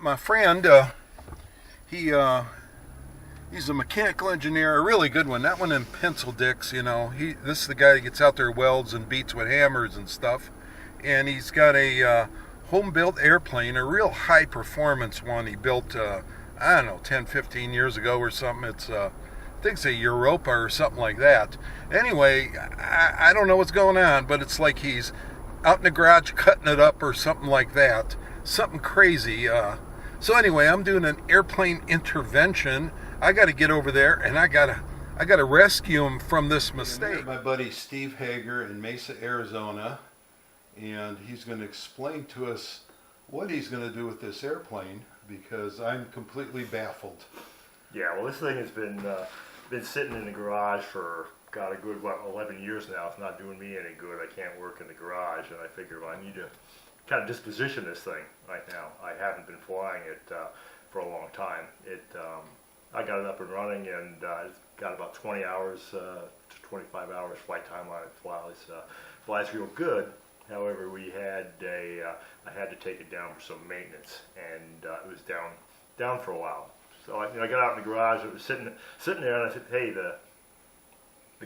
my friend, he he's a mechanical engineer, a really good one. That one in Pencil Dicks, you know. This is the guy that gets out there, welds and beats with hammers and stuff. And he's got a home-built airplane, a real high-performance one. He built, I don't know, 10, 15 years ago or something. It's I think it's a Europa or something like that. Anyway, I don't know what's going on, but it's like he's out in the garage cutting it up or something like that. Something crazy. So anyway, I'm doing an airplane intervention. I got to get over there, and I gotta rescue him from this mistake. My buddy Steve Hager in Mesa, Arizona, and he's going to explain to us what he's going to do with this airplane because I'm completely baffled. Yeah, well, this thing has been sitting in the garage for a good 11 years now. It's not doing me any good. I can't work in the garage, and I figure I need to kind of disposition this thing right now. I haven't been flying it for a long time. I got it up and running, and it's got about 20 hours to 25 hours flight time on it. Flies real good. However, I had to take it down for some maintenance, and it was down for a while. So I got out in the garage. It was sitting there, and I said, "Hey, the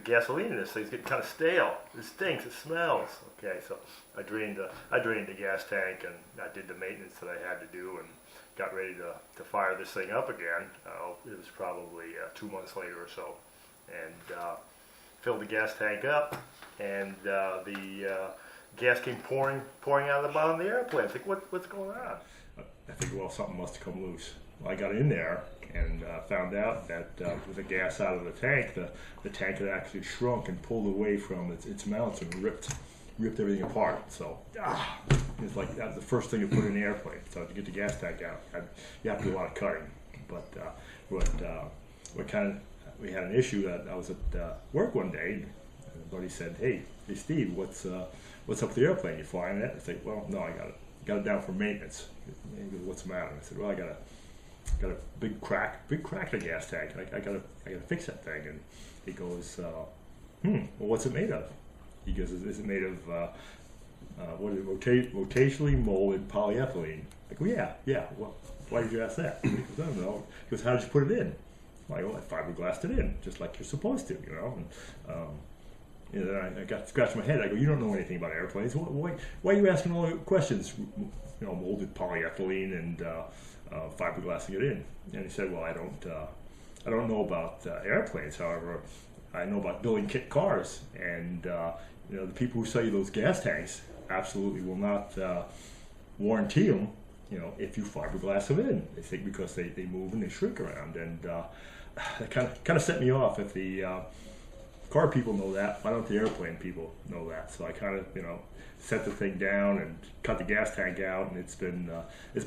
gasoline in this thing's getting kind of stale. It stinks. It smells." Okay, so I drained the gas tank, and I did the maintenance that I had to do, and got ready to fire this thing up again. It was probably 2 months later or so, and filled the gas tank up, and the gas came pouring out of the bottom of the airplane. I think, what's going on? I think, well, something must have come loose. Well, I got in there and found out that with the gas out of the tank had actually shrunk and pulled away from its mounts and ripped everything apart. So it's like that's the first thing you put in the airplane. So to get the gas tank out, you have to do a lot of cutting. But we had an issue that I was at work one day, and a buddy said, "Hey Steve, what's up with the airplane? You flying it?" I said, "Well, no, I got it down for maintenance." He goes, "What's the matter?" I said, "Well, I got a big crack in the gas tank. I gotta fix that thing." And he goes, "Well, what's it made of?" He goes, "Is it made of rotationally molded polyethylene?" I go, "Yeah. Well, why did you ask that?" He goes, "I don't know." He goes, "How did you put it in?" I go, "I fiberglassed it in, just like you're supposed to, you know." And then I got scratched my head. I go, "You don't know anything about airplanes. Why are you asking all the questions? You know, molded polyethylene and fiberglassing it in." And he said, "Well, I don't know about airplanes. However, I know about building kit cars, and the people who sell you those gas tanks absolutely will not warranty them. You know, if you fiberglass them in, they think because they move and they shrink around, and that kind of set me off. If the car people know that, why don't the airplane people know that?" So I kind of set the thing down and cut the gas tank out, and it's been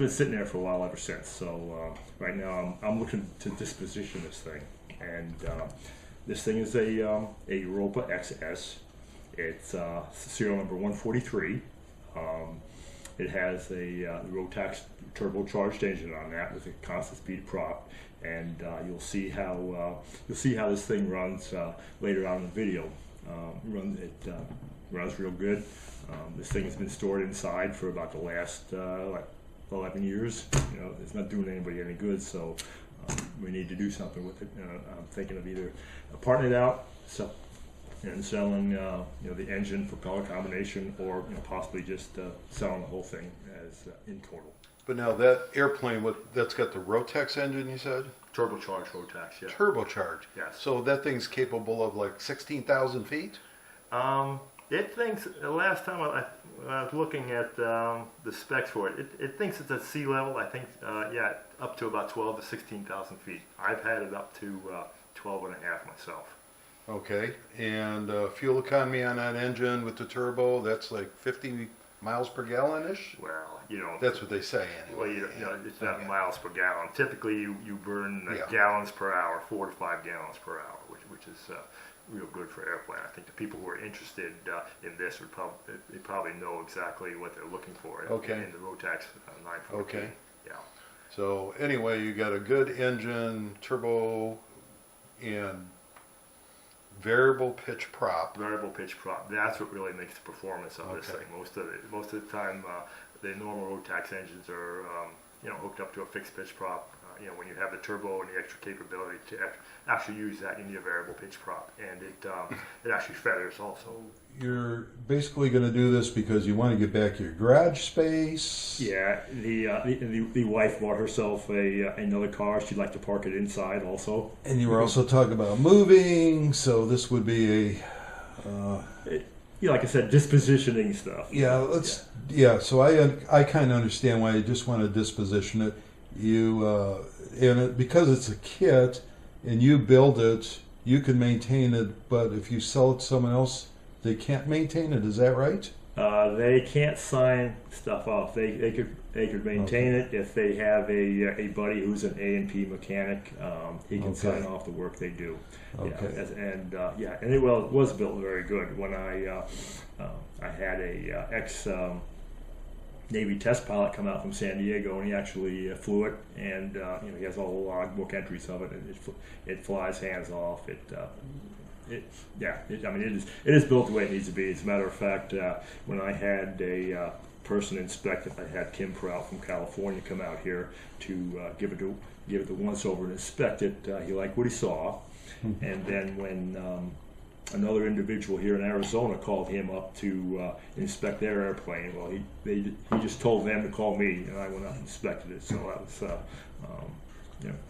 sitting there for a while ever since. So right now I'm looking to disposition this thing, and this thing is a Europa XS. It's serial number 143. It has a Rotax turbocharged engine on that with a constant speed prop, and you'll see how this thing runs later on in the video. It runs real good. This thing has been stored inside for about the last 11 years. It's not doing anybody any good, so we need to do something with it. I'm thinking of either parting it out and selling the engine propeller combination, or possibly just selling the whole thing as in total. But now that airplane that's got the Rotax engine, you said? Turbocharged Rotax, yeah. Turbocharged? Yes. So that thing's capable of like 16,000 feet? It thinks, the last time I was looking at the specs for it, it thinks it's at sea level. I think, up to about 12 to 16,000 feet. I've had it up to 12 and a half myself. Okay, and fuel economy on that engine with the turbo, that's like 50 miles per gallon-ish? Well, that's what they say anyway. Well, it's not miles per gallon. Typically, you burn gallons per hour, 4 to 5 gallons per hour, which is real good for airplane. I think the people who are interested in this would probably know exactly what they're looking for in the Rotax 914. Okay. Yeah. So anyway, you got a good engine, turbo, and variable pitch prop. Variable pitch prop. That's what really makes the performance of this thing. Most of the time, the normal Rotax engines are hooked up to a fixed pitch prop. When you have the turbo and the extra capability to actually use that, you need a variable pitch prop, and it actually feathers also. You're basically going to do this because you want to get back your garage space. Yeah, the wife bought herself another car. She'd like to park it inside also. And you were also talking about moving, so this would be like I said, dispositioning stuff. So I kind of understand why you just want to disposition it. Because it's a kit and you build it, you can maintain it, but if you sell it to someone else, they can't maintain it. Is that right? They can't sign stuff off. They could maintain it if they have a buddy who's an A&P mechanic. He can sign off the work they do. Okay. And it was built very good. When I had a ex Navy test pilot come out from San Diego, and he actually flew it, and he has all the logbook entries of it, and it flies hands off. It is built the way it needs to be. As a matter of fact, when I had a person inspect it, I had Kim Prout from California come out here to give it the once over and inspect it. He liked what he saw, and then when another individual here in Arizona called him up to inspect their airplane, well, he just told them to call me, and I went out and inspected it. So that was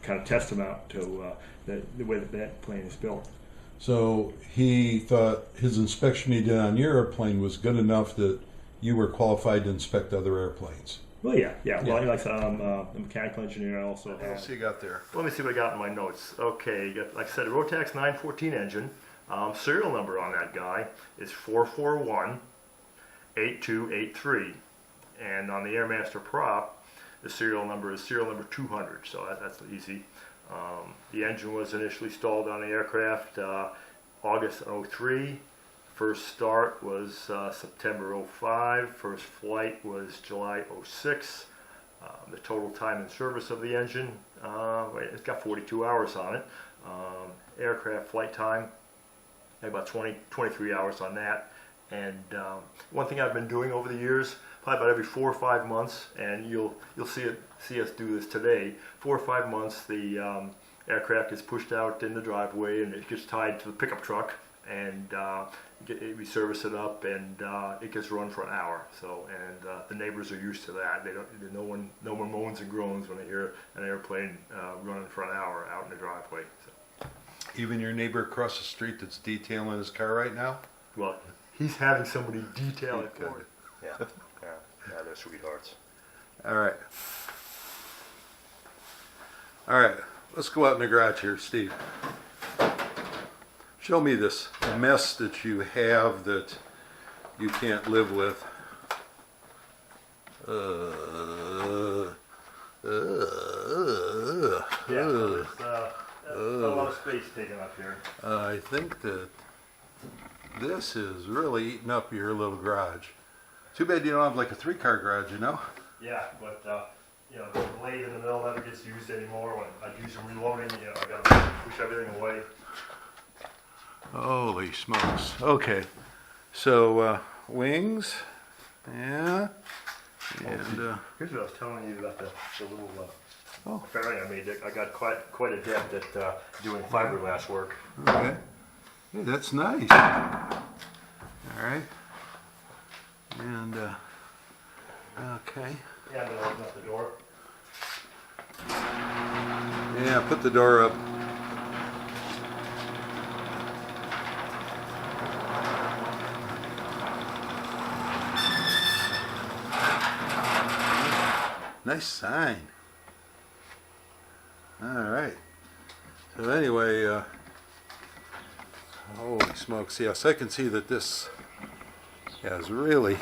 kind of testament to the way that plane is built. So he thought his inspection he did on your airplane was good enough that you were qualified to inspect other airplanes. Well, yeah. Well, like I said, I'm a mechanical engineer. I also What else you got there? Let me see what I got in my notes. Okay, you got, like I said, a Rotax 914 engine. Serial number on that guy is 441-8283, and on the Airmaster prop, the serial number 200. So that's easy. The engine was initially installed on the aircraft August 03. First start was September 05. First flight was July 06. The total time in service of the engine, it's got 42 hours on it. Aircraft flight time, about 23 hours on that. And one thing I've been doing over the years, probably about every 4 or 5 months, and you'll see us do this today. 4 or 5 months, the aircraft gets pushed out in the driveway, and it gets tied to the pickup truck, and we service it up, and it gets run for an hour. So, and the neighbors are used to that. No one moans and groans when they hear an airplane running for an hour out in the driveway. So. Even your neighbor across the street that's detailing his car right now? Well, he's having somebody detail it for Good. him. Yeah, they're sweethearts. All right, let's go out in the garage here, Steve. Show me this mess that you have that you can't live with. There's a lot of space taken up here. I think that this is really eating up your little garage. Too bad you don't have like a 3-car garage, you know? Yeah, but the blade in the middle never gets used anymore. When I do some reloading, I gotta push everything away. Holy smokes. Okay, so wings, yeah, and Here's what I was telling you about the little Oh. fairing I made. I got quite adept at doing fiberglass work. okay, hey, that's nice. All right, and okay, Yeah, I'm gonna open up the door. yeah, put the door up. Nice sign. All right. So anyway, holy smokes! Yes, I can see that this has really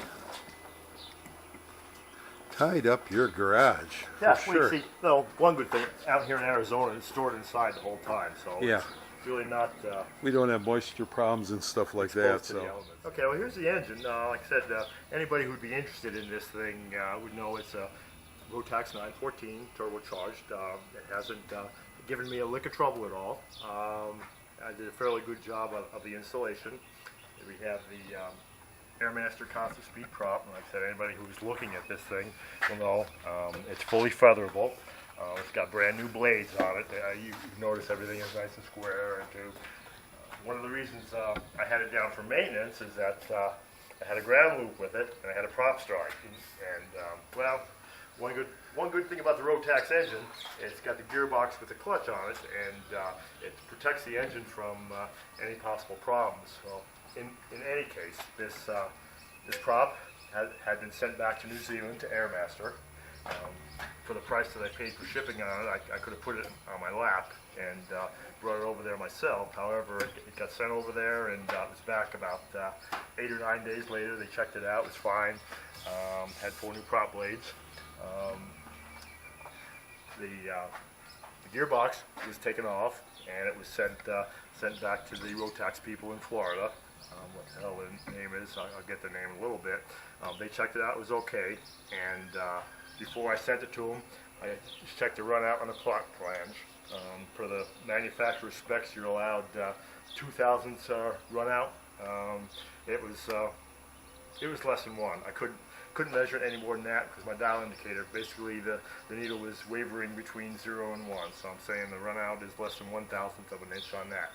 tied up your garage. Yeah, for sure. see, no, one good thing, out here in Arizona, it's stored inside the whole time, so Yeah. it's really not We don't have moisture problems and stuff like that. exposed to the So elements. Okay, well here's the engine. Like I said, anybody who'd be interested in this thing would know it's a Rotax 914 turbocharged. It hasn't given me a lick of trouble at all. I did a fairly good job of the installation. We have the Airmaster constant speed prop. And like I said, anybody who's looking at this thing will know it's fully featherable. It's got brand new blades on it. You notice everything is nice and square. And one of the reasons I had it down for maintenance is that I had a ground loop with it, and I had a prop strike. And well, one good thing about the Rotax engine, it's got the gearbox with the clutch on it, and it protects the engine from any possible problems. Well, in any case, this prop had been sent back to New Zealand to Airmaster. For the price that I paid for shipping on it, I could have put it on my lap and brought it over there myself. However, it got sent over there, and it was back about 8 or 9 days later. They checked it out, it was fine. Had 4 new prop blades. The gearbox was taken off, and it was sent back to the Rotax people in Florida. What the hell the name is, I'll get the name in a little bit. They checked it out, it was okay, and before I sent it to them, I checked the run out on the plot flange. For the manufacturer specs, you're allowed 2 thousandths run out. It was less than 1. I couldn't measure it any more than that because my dial indicator, basically the needle was wavering between 0 and 1. So I'm saying the run out is less than 1/1000th of an inch on that.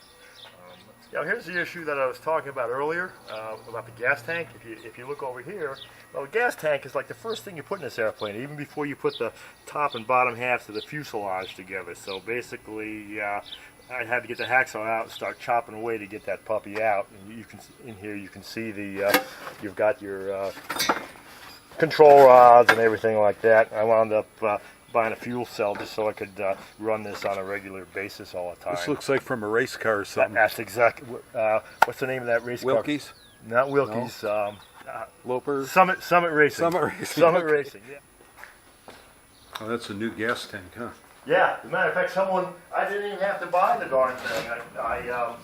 Now here's the issue that I was talking about earlier about the gas tank. If you look over here, well, the gas tank is like the first thing you put in this airplane, even before you put the top and bottom halves of the fuselage together. So basically, I had to get the hacksaw out and start chopping away to get that puppy out. And you can in here you can see the you've got your control rods and everything like that. I wound up buying a fuel cell just so I could run this on a regular basis all the time. This looks like from a race car or something. That's exactly. What's the name of that race car? Wilkie's? Not Wilkie's. No. Loper? Summit Racing. Summit Racing. Summit Racing. Yeah. Oh, that's a new gas tank, huh? Yeah. As a matter of fact, I didn't even have to buy the darn thing. I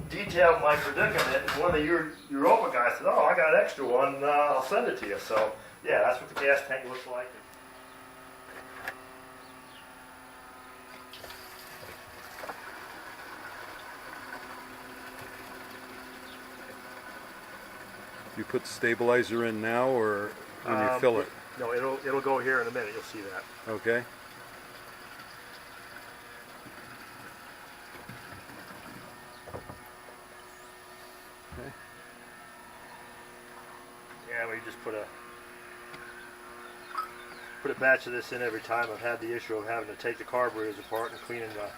detailed my predicament, and one of the Europa guys said, "Oh, I got an extra one. I'll send it to you." So yeah, that's what the gas tank looks like. You put the stabilizer in now, or when you fill it? No, it'll go here in a minute. You'll see that. Okay. Yeah, we just put a batch of this in every time. I've had the issue of having to take the carburetors apart and cleaning the.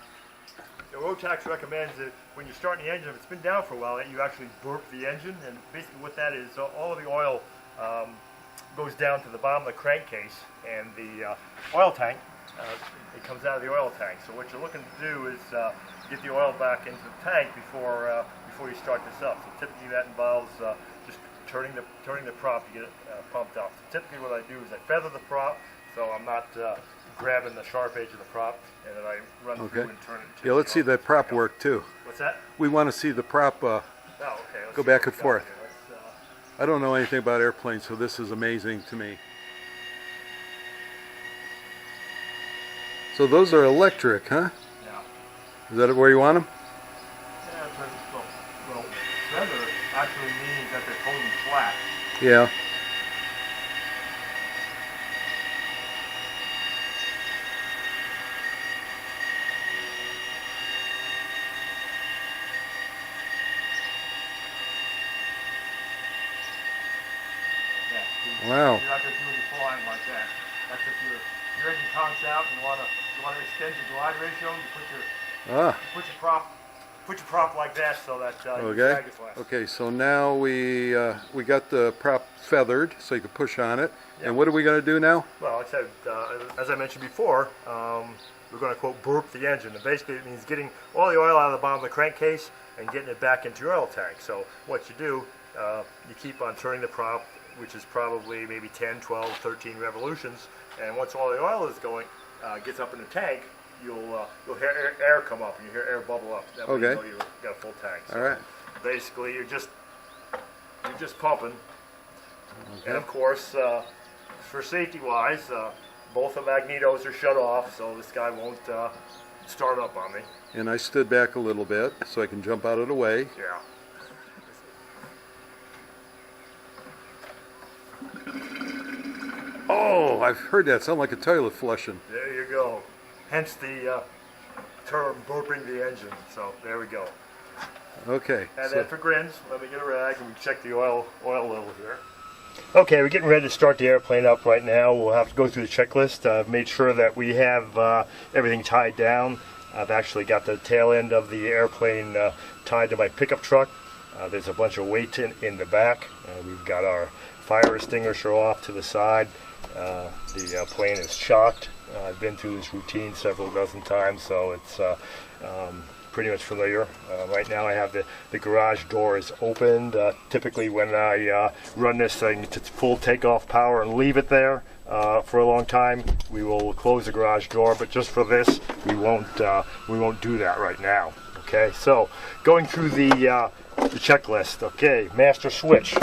Rotax recommends that when you're starting the engine, if it's been down for a while, that you actually burp the engine, and basically what that is, all of the oil goes down to the bottom of the crankcase, and the oil tank, it comes out of the oil tank. So what you're looking to do is get the oil back into the tank before you start this up. So typically that involves just turning the prop to get it pumped up. So typically what I do is I feather the prop, so I'm not grabbing the sharp edge of the prop, and then I run through and turn it. Yeah, let's see that prop work too. What's that? We want to see the prop Okay. go back and forth. I don't know anything about airplanes, so this is amazing to me. So those are electric, huh? Yeah. Is that where you want them? Yeah, well, feather actually means that they're totally flat. Yeah. Wow. You're not going to do any flying like that. That's if your engine conks out and you want to extend your glide ratio. You put your prop like that so that your drag is less. Okay. So now we got the prop feathered, so you can push on it. Yeah. And what are we going to do now? Well, like I said, as I mentioned before, we're going to quote burp the engine. And basically, it means getting all the oil out of the bottom of the crankcase and getting it back into your oil tank. So what you do, you keep on turning the prop, which is probably maybe 10, 12, 13 revolutions, and once all the oil is going, gets up in the tank, you'll hear air come up, and you hear air bubble up. That way you know you've got a full tank. So all right. Basically, you're just pumping, and of course, for safety-wise, both the magnetos are shut off, so this guy won't start up on me. And I stood back a little bit so I can jump out of the way. Yeah. I've heard that sound like a toilet flushing. There you go. Hence the term burping the engine. So there we go. Okay. And so- then for grins, let me get a rag and we check the oil level here. Okay, we're getting ready to start the airplane up right now. We'll have to go through the checklist. I've made sure that we have everything tied down. I've actually got the tail end of the airplane tied to my pickup truck. There's a bunch of weight in the back. We've got our fire extinguisher off to the side. The plane is shocked. I've been through this routine several dozen times, so it's pretty much familiar. Right now I have the garage door is opened. Typically when I run this thing to full takeoff power and leave it there for a long time, we will close the garage door, but just for this, we won't do that right now. Okay, so going through the checklist. Okay, master switch.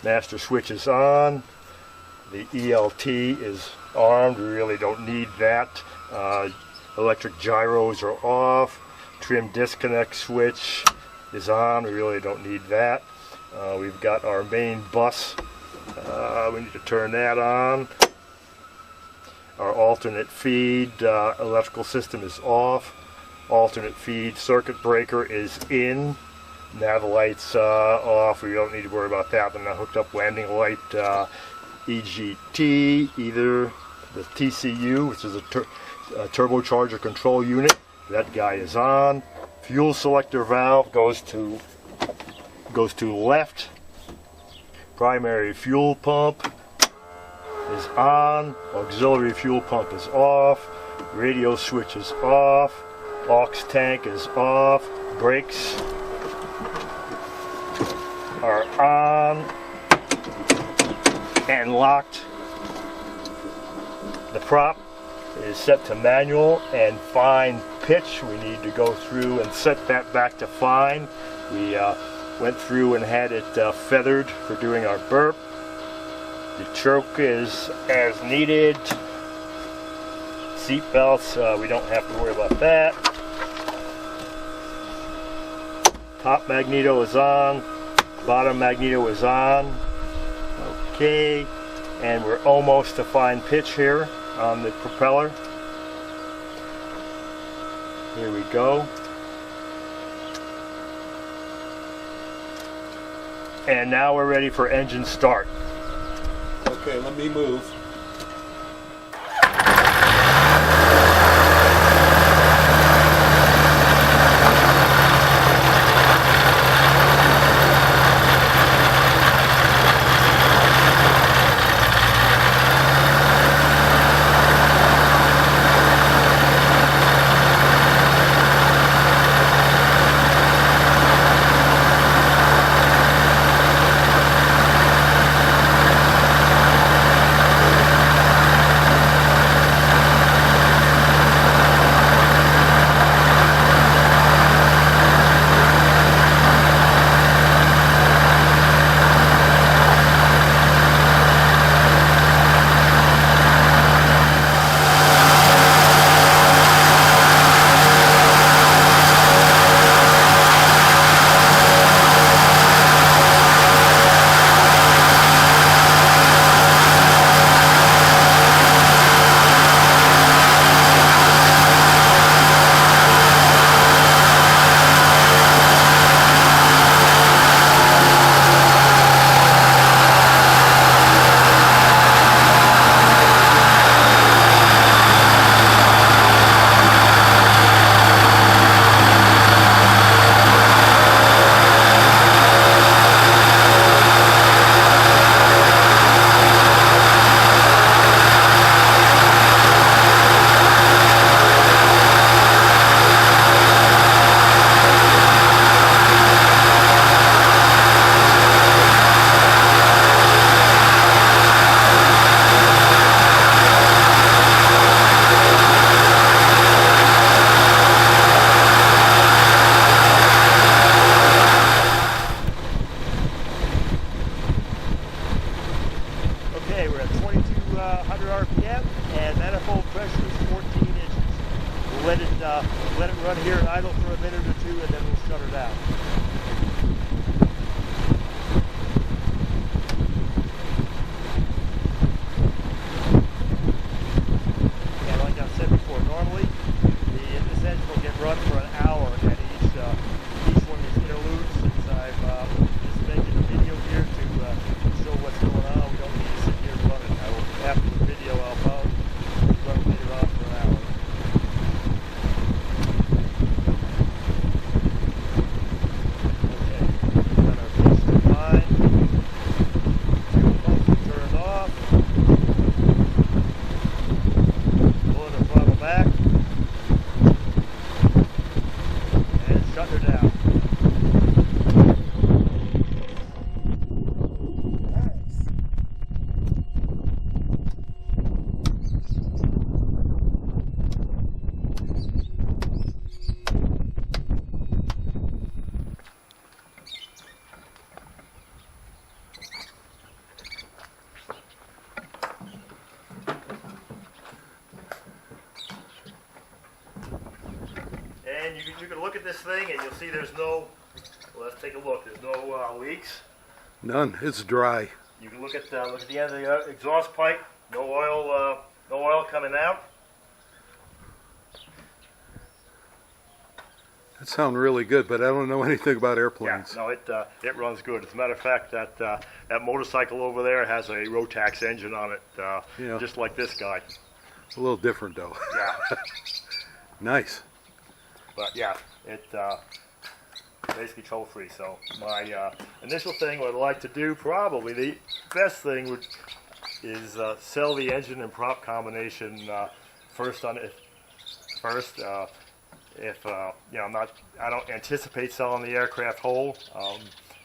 Master switch is on. The ELT is armed. We really don't need that. Electric gyros are off. Trim disconnect switch is on. We really don't need that. We've got our main bus. We need to turn that on. Our alternate feed electrical system is off. Alternate feed circuit breaker is in. Nav light's off. We don't need to worry about that. They're not hooked up. Landing light EGT, either the TCU, which is a turbocharger control unit. That guy is on. Fuel selector valve goes to left. Primary fuel pump is on. Auxiliary fuel pump is off. Radio switch is off. Aux tank is off. Brakes are on and locked. The prop is set to manual and fine pitch. We need to go through and set that back to fine. We went through and had it feathered for doing our burp. The choke is as needed. Seat belts, we don't have to worry about that. Top magneto is on. Bottom magneto is on. Okay, and we're almost to fine pitch here on the propeller. Here we go. And now we're ready for engine start. Okay, let me move. let it run here idle for a minute or two, and then we'll shut her down. and you can look at this thing and you'll see there's no, well, let's take a look, there's no leaks. None. It's dry. You can look at the end of the exhaust pipe, no oil coming out. That sounds really good, but I don't know anything about Yeah, airplanes. no, it runs good. As a matter of fact, that motorcycle over there has a Rotax engine on it, Yeah. just like this guy. A little different though. Yeah, Nice. but yeah, it basically trouble free. So my initial thing, what I'd like to do, probably the best thing is sell the engine and prop combination first on it. First, if you know, I don't anticipate selling the aircraft whole.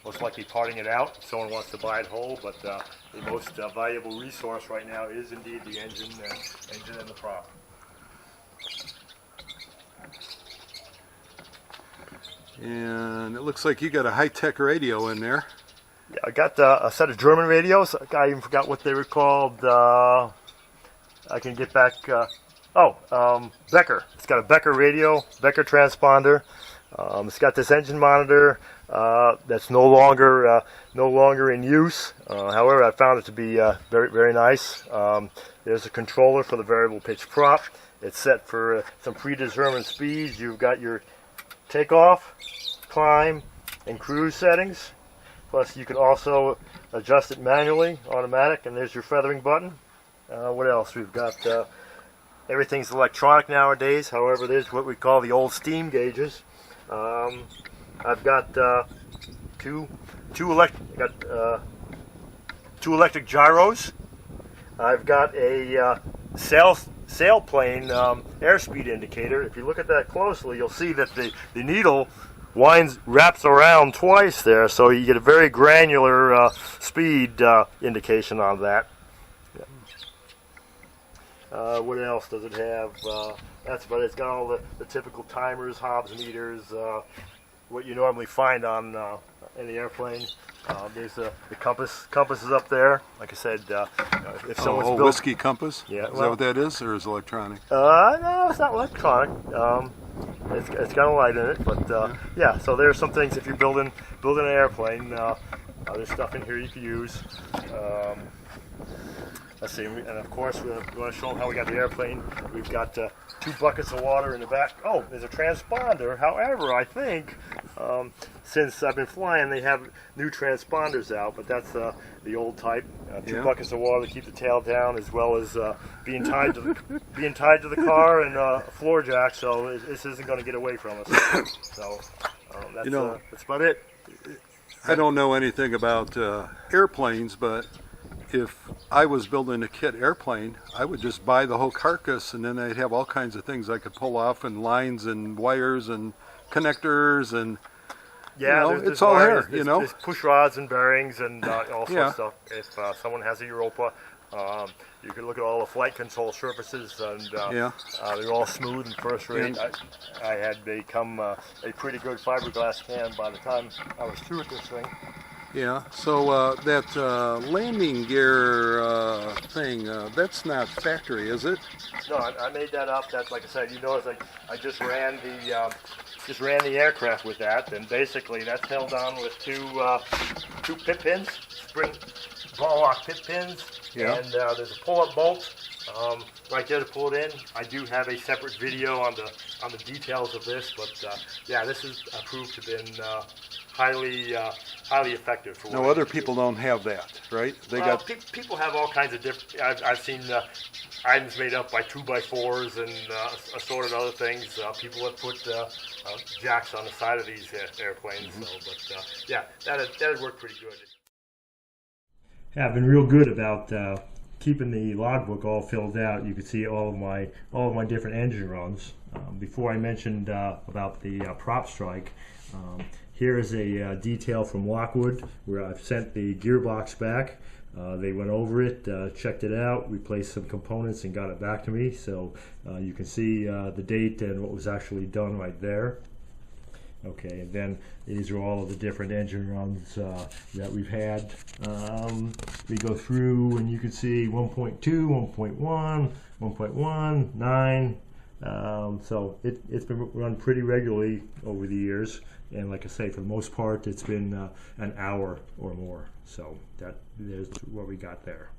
Most likely parting it out if someone wants to buy it whole. But the most valuable resource right now is indeed the engine and the prop. And it looks like you got a high-tech radio in there. Yeah, I got a set of German radios. I even forgot what they were called. I can get back. Becker. It's got a Becker radio, Becker transponder. It's got this engine monitor that's no longer in use. However, I found it to be very, very nice. There's a controller for the variable pitch prop. It's set for some predetermined speeds. You've got your takeoff, climb, and cruise settings. Plus, you can also adjust it manually, automatic, and there's your feathering button. What else? We've got everything's electronic nowadays. However, there's what we call the old steam gauges. I've got two electric gyros. I've got a sailplane airspeed indicator. If you look at that closely, you'll see that the needle wraps around twice there, so you get a very granular speed indication on that. What else does it have? That's about it. It's got all the typical timers, Hobbs meters, what you normally find on in the airplane. There's the compass. Compass is up there. Like I said, if someone's built whiskey compass? Yeah, Is that what that is, or is it electronic? no, it's not electronic. It's got a light in it, but yeah. So there's some things if you're building an airplane. There's stuff in here you can use. Let's see, and of course we want to show them how we got the airplane. We've got 2 buckets of water in the back. Oh, there's a transponder. However, I think since I've been flying, they have new transponders out, but that's the old type. 2 buckets of water to keep the tail down, as well as being tied to the car and a floor jack, so this isn't going to get away from us. So that's about it. I don't know anything about airplanes, but if I was building a kit airplane, I would just buy the whole carcass, and then I'd have all kinds of things I could pull off, and lines and wires and connectors, and it's all wires, here. There's push rods and bearings and all sorts of stuff. If someone has a Europa, you can look at all the flight control surfaces, and they're all smooth and first rate. I had become a pretty good fiberglass can by the time I was through with this thing. Yeah, so that landing gear thing, that's not factory, is it? No, I made that up. That's, like I said, you notice I just ran the aircraft with that, and basically that's held on with two pit pins, spring ball lock pit pins, and there's a pull-up bolt right there to pull it in. I do have a separate video on the details of this, but this is proved to have been highly effective for. No, other people don't have that, right? People have all kinds of different. I've seen items made up by 2x4s and assorted other things. People have put jacks on the side of these airplanes. So, but that'd work pretty good. Yeah, I've been real good about keeping the logbook all filled out. You can see all of my different engine runs. Before I mentioned about the prop strike. Here is a detail from Lockwood where I've sent the gearbox back. They went over it, checked it out, replaced some components, and got it back to me. So you can see the date and what was actually done right there. Okay, and then these are all of the different engine runs that we've had. We go through and you can see 1.2, 1.1, 1.1, 9, So it's been run pretty regularly over the years, and like I say, for the most part, it's been an hour or more. So there's what we got there.